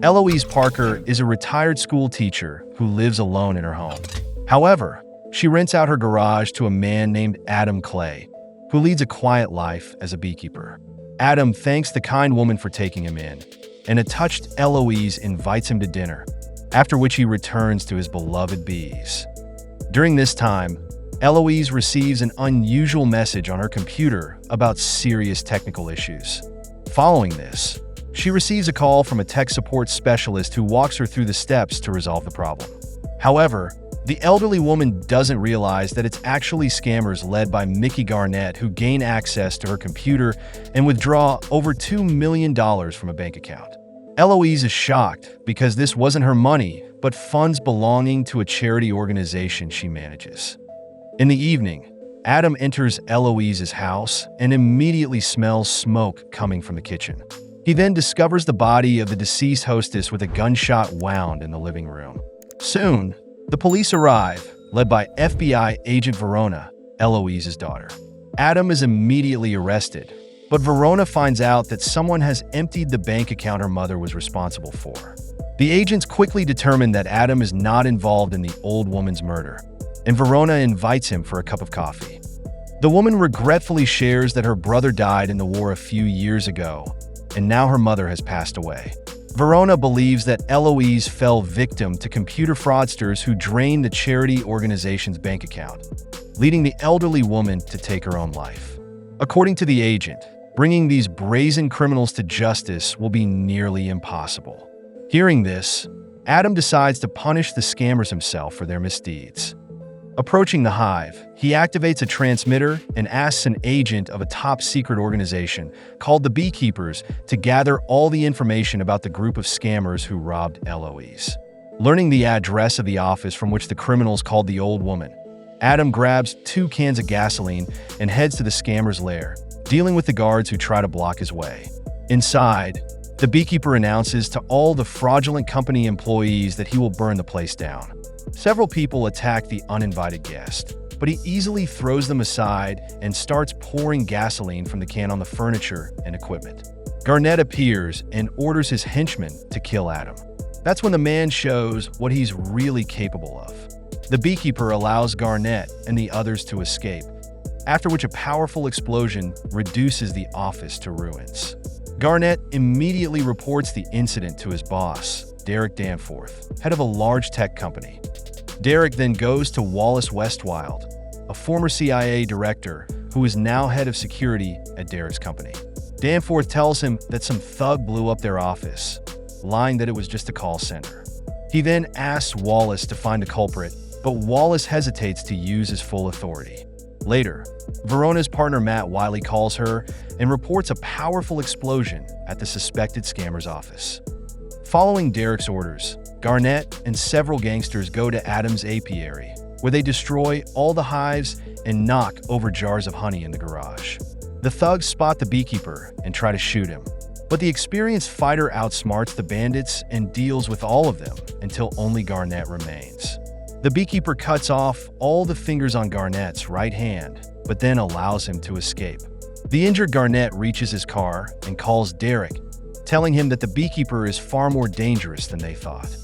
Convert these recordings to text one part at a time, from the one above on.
Eloise Parker is a retired school teacher who lives alone in her home. However, she rents out her garage to a man named Adam Clay, who leads a quiet life as a beekeeper. Adam thanks the kind woman for taking him in, and a touched Eloise invites him to dinner, after which he returns to his beloved bees. During this time, Eloise receives an unusual message on her computer about serious technical issues. Following this, she receives a call from a tech support specialist who walks her through the steps to resolve the problem. However, the elderly woman doesn't realize that it's actually scammers led by Mickey Garnett who gain access to her computer and withdraw over $2 million from a bank account. Eloise is shocked because this wasn't her money, but funds belonging to a charity organization she manages. In the evening, Adam enters Eloise's house and immediately smells smoke coming from the kitchen. He then discovers the body of the deceased hostess with a gunshot wound in the living room. Soon, the police arrive, led by FBI agent Verona, Eloise's daughter. Adam is immediately arrested, but Verona finds out that someone has emptied the bank account her mother was responsible for. The agents quickly determine that Adam is not involved in the old woman's murder, and Verona invites him for a cup of coffee. The woman regretfully shares that her brother died in the war a few years ago, and now her mother has passed away. Verona believes that Eloise fell victim to computer fraudsters who drained the charity organization's bank account, leading the elderly woman to take her own life. According to the agent, bringing these brazen criminals to justice will be nearly impossible. Hearing this, Adam decides to punish the scammers himself for their misdeeds. Approaching the hive, he activates a transmitter and asks an agent of a top-secret organization called the Beekeepers to gather all the information about the group of scammers who robbed Eloise. Learning the address of the office from which the criminals called the old woman, Adam grabs 2 cans of gasoline and heads to the scammers' lair, dealing with the guards who try to block his way. Inside, the Beekeeper announces to all the fraudulent company employees that he will burn the place down. Several people attack the uninvited guest, but he easily throws them aside and starts pouring gasoline from the can on the furniture and equipment. Garnett appears and orders his henchmen to kill Adam. That's when the man shows what he's really capable of. The Beekeeper allows Garnett and the others to escape, after which a powerful explosion reduces the office to ruins. Garnett immediately reports the incident to his boss, Derek Danforth, head of a large tech company. Derek then goes to Wallace Westwild, a former CIA director who is now head of security at Derek's company. Danforth tells him that some thug blew up their office, lying that it was just a call center. He then asks Wallace to find a culprit, but Wallace hesitates to use his full authority. Later, Verona's partner Matt Wiley calls her and reports a powerful explosion at the suspected scammer's office. Following Derek's orders, Garnett and several gangsters go to Adam's apiary, where they destroy all the hives and knock over jars of honey in the garage. The thugs spot the Beekeeper and try to shoot him, but the experienced fighter outsmarts the bandits and deals with all of them until only Garnett remains. The Beekeeper cuts off all the fingers on Garnett's right hand, but then allows him to escape. The injured Garnett reaches his car and calls Derek, telling him that the Beekeeper is far more dangerous than they thought.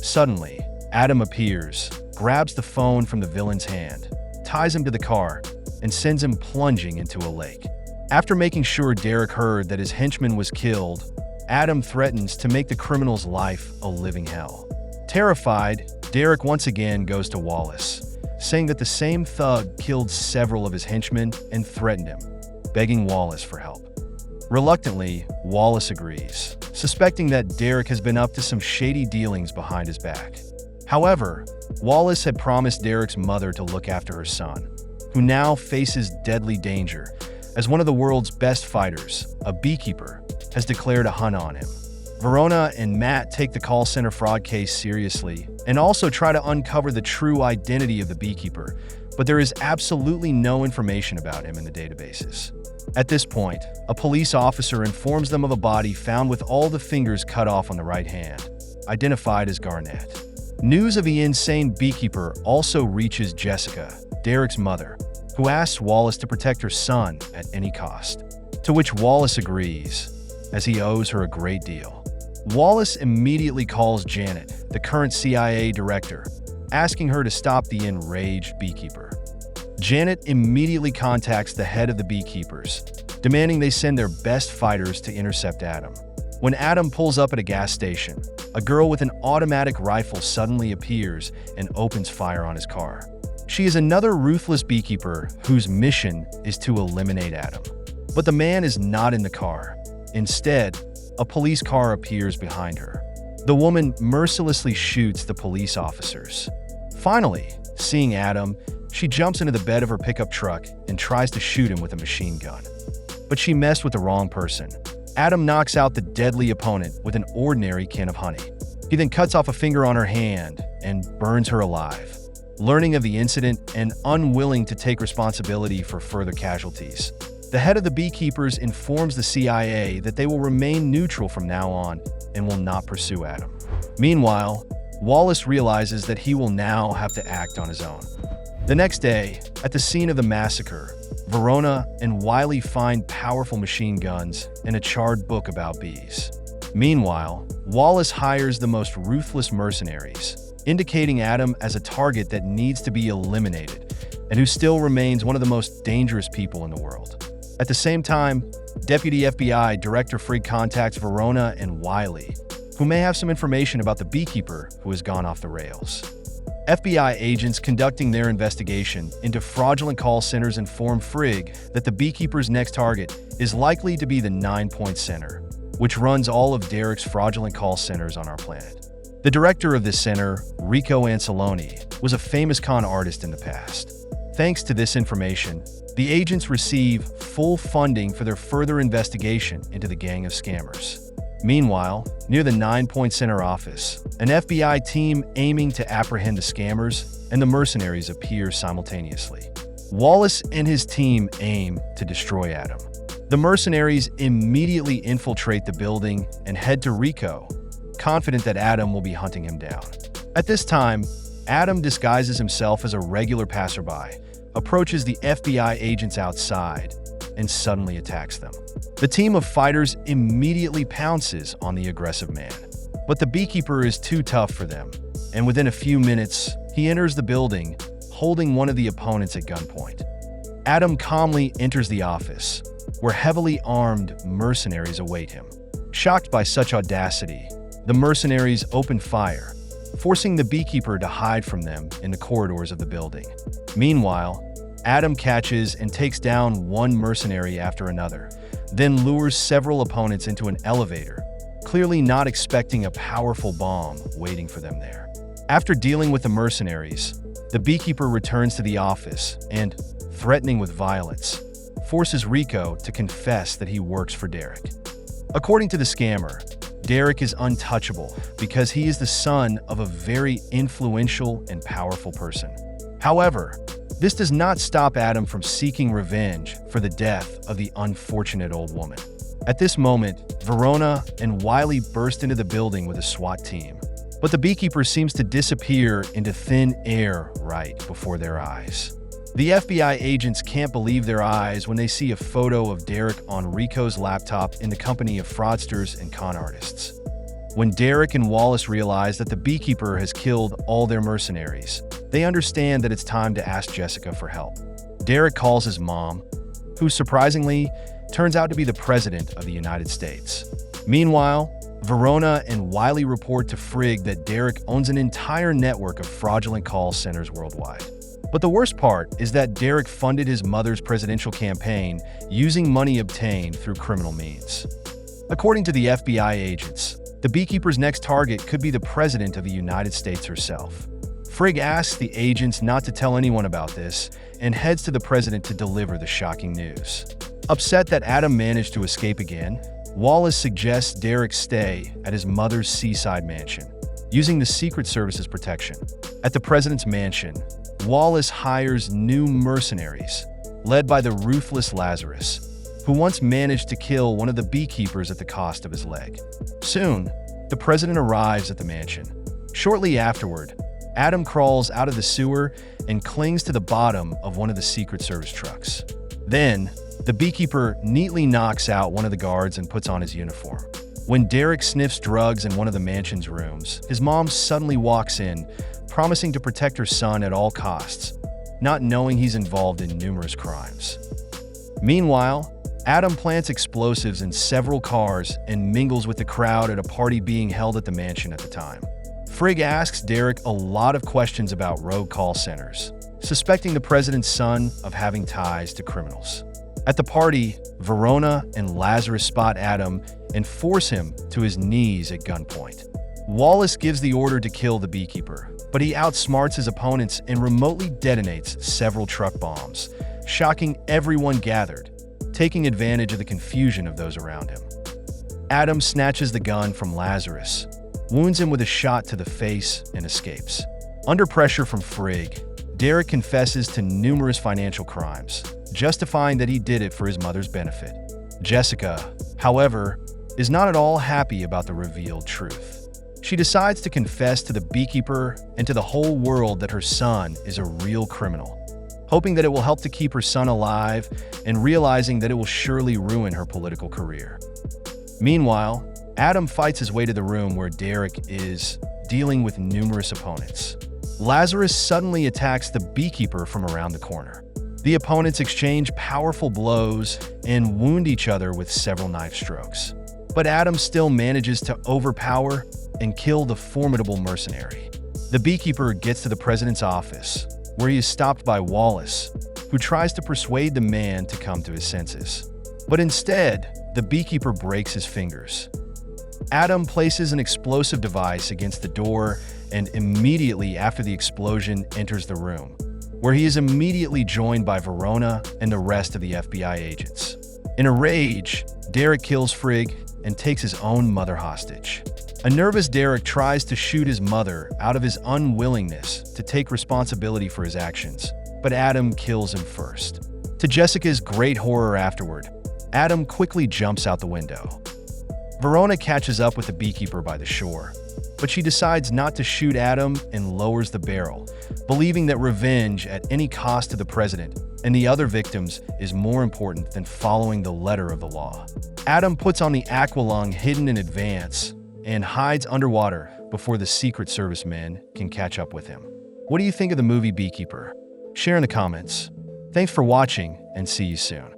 Suddenly, Adam appears, grabs the phone from the villain's hand, ties him to the car, and sends him plunging into a lake. After making sure Derek heard that his henchman was killed, Adam threatens to make the criminal's life a living hell. Terrified, Derek once again goes to Wallace, saying that the same thug killed several of his henchmen and threatened him, begging Wallace for help. Reluctantly, Wallace agrees, suspecting that Derek has been up to some shady dealings behind his back. However, Wallace had promised Derek's mother to look after her son, who now faces deadly danger as one of the world's best fighters, a Beekeeper, has declared a hunt on him. Verona and Matt take the call center fraud case seriously and also try to uncover the true identity of the Beekeeper, but there is absolutely no information about him in the databases. At this point, a police officer informs them of a body found with all the fingers cut off on the right hand, identified as Garnett. News of the insane Beekeeper also reaches Jessica, Derek's mother, who asks Wallace to protect her son at any cost, to which Wallace agrees, as he owes her a great deal. Wallace immediately calls Janet, the current CIA director, asking her to stop the enraged Beekeeper. Janet immediately contacts the head of the Beekeepers, demanding they send their best fighters to intercept Adam. When Adam pulls up at a gas station, a girl with an automatic rifle suddenly appears and opens fire on his car. She is another ruthless Beekeeper whose mission is to eliminate Adam. But the man is not in the car. Instead, a police car appears behind her. The woman mercilessly shoots the police officers. Finally, seeing Adam, she jumps into the bed of her pickup truck and tries to shoot him with a machine gun. But she messed with the wrong person. Adam knocks out the deadly opponent with an ordinary can of honey. He then cuts off a finger on her hand and burns her alive. Learning of the incident and unwilling to take responsibility for further casualties, the head of the Beekeepers informs the CIA that they will remain neutral from now on and will not pursue Adam. Meanwhile, Wallace realizes that he will now have to act on his own. The next day, at the scene of the massacre, Verona and Wiley find powerful machine guns and a charred book about bees. Meanwhile, Wallace hires the most ruthless mercenaries, indicating Adam as a target that needs to be eliminated and who still remains one of the most dangerous people in the world. At the same time, Deputy FBI Director Frigg contacts Verona and Wiley, who may have some information about the Beekeeper who has gone off the rails. FBI agents conducting their investigation into fraudulent call centers inform Frigg that the Beekeeper's next target is likely to be the Ninepoint Center, which runs all of Derek's fraudulent call centers on our planet. The director of this center, Rico Anceloni, was a famous con artist in the past. Thanks to this information, the agents receive full funding for their further investigation into the gang of scammers. Meanwhile, near the Ninepoint Center office, an FBI team aiming to apprehend the scammers and the mercenaries appear simultaneously. Wallace and his team aim to destroy Adam. The mercenaries immediately infiltrate the building and head to Rico, confident that Adam will be hunting him down. At this time, Adam disguises himself as a regular passerby, approaches the FBI agents outside, and suddenly attacks them. The team of fighters immediately pounces on the aggressive man. But the Beekeeper is too tough for them, and within a few minutes, he enters the building, holding one of the opponents at gunpoint. Adam calmly enters the office, where heavily armed mercenaries await him. Shocked by such audacity, the mercenaries open fire, forcing the Beekeeper to hide from them in the corridors of the building. Meanwhile, Adam catches and takes down one mercenary after another, then lures several opponents into an elevator, clearly not expecting a powerful bomb waiting for them there. After dealing with the mercenaries, the Beekeeper returns to the office and, threatening with violence, forces Rico to confess that he works for Derek. According to the scammer, Derek is untouchable because he is the son of a very influential and powerful person. However, this does not stop Adam from seeking revenge for the death of the unfortunate old woman. At this moment, Verona and Wiley burst into the building with a SWAT team, but the Beekeeper seems to disappear into thin air right before their eyes. The FBI agents can't believe their eyes when they see a photo of Derek on Rico's laptop in the company of fraudsters and con artists. When Derek and Wallace realize that the Beekeeper has killed all their mercenaries, they understand that it's time to ask Jessica for help. Derek calls his mom, who surprisingly turns out to be the President of the United States. Meanwhile, Verona and Wiley report to Frigg that Derek owns an entire network of fraudulent call centers worldwide. But the worst part is that Derek funded his mother's presidential campaign using money obtained through criminal means. According to the FBI agents, the Beekeeper's next target could be the President of the United States herself. Frigg asks the agents not to tell anyone about this and heads to the President to deliver the shocking news. Upset that Adam managed to escape again, Wallace suggests Derek stay at his mother's seaside mansion, using the Secret Service's protection. At the President's mansion, Wallace hires new mercenaries, led by the ruthless Lazarus, who once managed to kill one of the Beekeepers at the cost of his leg. Soon, the President arrives at the mansion. Shortly afterward, Adam crawls out of the sewer and clings to the bottom of one of the Secret Service trucks. Then, the Beekeeper neatly knocks out one of the guards and puts on his uniform. When Derek sniffs drugs in one of the mansion's rooms, his mom suddenly walks in, promising to protect her son at all costs, not knowing he's involved in numerous crimes. Meanwhile, Adam plants explosives in several cars and mingles with the crowd at a party being held at the mansion at the time. Frigg asks Derek a lot of questions about rogue call centers, suspecting the president's son of having ties to criminals. At the party, Verona and Lazarus spot Adam and force him to his knees at gunpoint. Wallace gives the order to kill the beekeeper, but he outsmarts his opponents and remotely detonates several truck bombs, shocking everyone gathered, taking advantage of the confusion of those around him. Adam snatches the gun from Lazarus, wounds him with a shot to the face, and escapes. Under pressure from Frigg, Derek confesses to numerous financial crimes, justifying that he did it for his mother's benefit. Jessica, however, is not at all happy about the revealed truth. She decides to confess to the beekeeper and to the whole world that her son is a real criminal, hoping that it will help to keep her son alive and realizing that it will surely ruin her political career. Meanwhile, Adam fights his way to the room where Derek is, dealing with numerous opponents. Lazarus suddenly attacks the beekeeper from around the corner. The opponents exchange powerful blows and wound each other with several knife strokes. But Adam still manages to overpower and kill the formidable mercenary. The beekeeper gets to the president's office, where he is stopped by Wallace, who tries to persuade the man to come to his senses. But instead, the beekeeper breaks his fingers. Adam places an explosive device against the door and immediately after the explosion enters the room, where he is immediately joined by Verona and the rest of the FBI agents. In a rage, Derek kills Frigg and takes his own mother hostage. A nervous Derek tries to shoot his mother out of his unwillingness to take responsibility for his actions, but Adam kills him first. To Jessica's great horror afterward, Adam quickly jumps out the window. Verona catches up with the beekeeper by the shore, but she decides not to shoot Adam and lowers the barrel, believing that revenge at any cost to the president and the other victims is more important than following the letter of the law. Adam puts on the aqualung hidden in advance and hides underwater before the Secret Service men can catch up with him. What do you think of the movie Beekeeper? Share in the comments. Thanks for watching and see you soon.